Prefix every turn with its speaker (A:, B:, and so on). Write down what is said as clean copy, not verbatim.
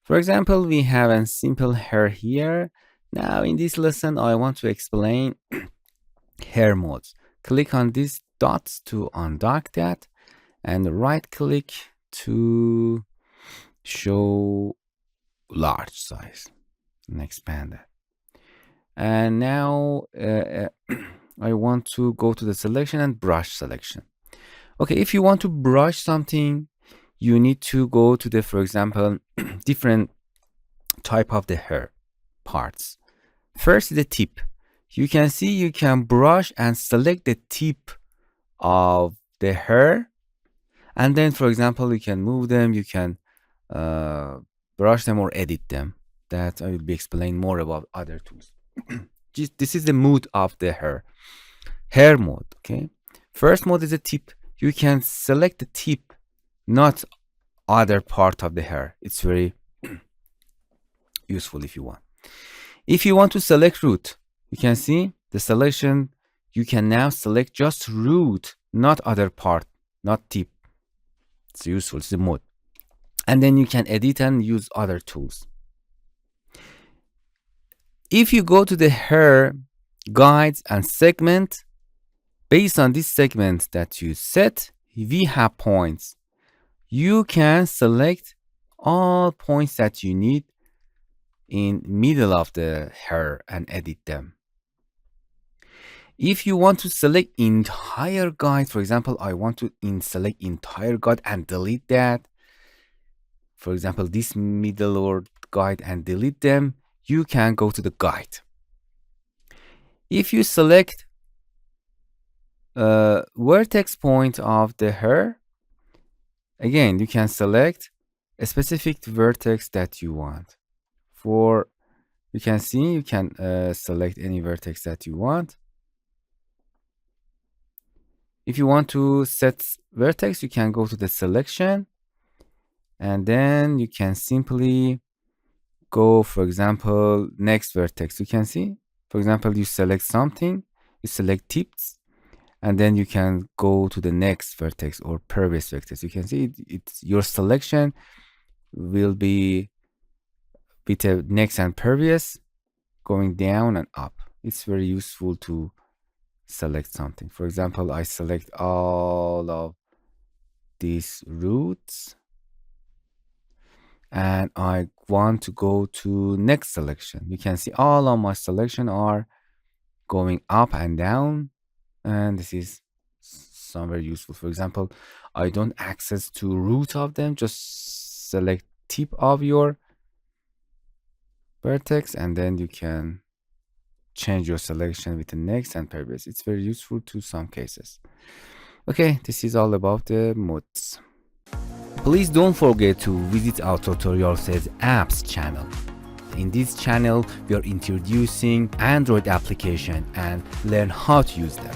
A: For example, we have a simple hair here. Now in this lesson, I want to explain hair modes. Click on these dots to undock that and right click to show large size and expand that. And now I want to go to the selection and brush selection. Okay, if you want to brush something, you need to go to the, for example, different type of the hair parts. First, the tip. You can see you can brush and select the tip of the hair. And then, for example, you can move them, you can brush them or edit them. That I will be explaining more about other tools. This is the mode of the hair mode. Okay, first mode is a tip. You can select the tip, not other part of the hair. It's very useful if you want. If you want to select root, you can see the selection. You can now select just root, not other part, not tip. It's useful. It's the mode. And then you can edit and use other tools. If you go to the hair guides and segment, based on this segment that you set, we have points. You can select all points that you need in middle of the hair and edit them. If you want to select entire guide, for example, I want to select entire guide and delete that. For example, this middle or guide and delete them, you can go to the guide. If you select vertex point of the hair, again, you can select a specific vertex that you want. You can see, you can select any vertex that you want. If you want to set vertex, you can go to the selection and then you can simply go, for example, next vertex. You can see, for example, you select something, you select tips, and then you can go to the next vertex or previous vertex. You can see it's your selection will be with the next and previous going down and up. It's very useful to select something. For example, I select all of these roots and I want to go to next selection. You can see all of my selection are going up and down, and this is some very useful. For example, I don't access to root of them, just select tip of your vertex and then you can change your selection with the next and previous. It's very useful to some cases. Okay, this is all about the modes. Please don't forget to visit our TutorialCells apps channel. In this channel, we are introducing Android application and learn how to use them.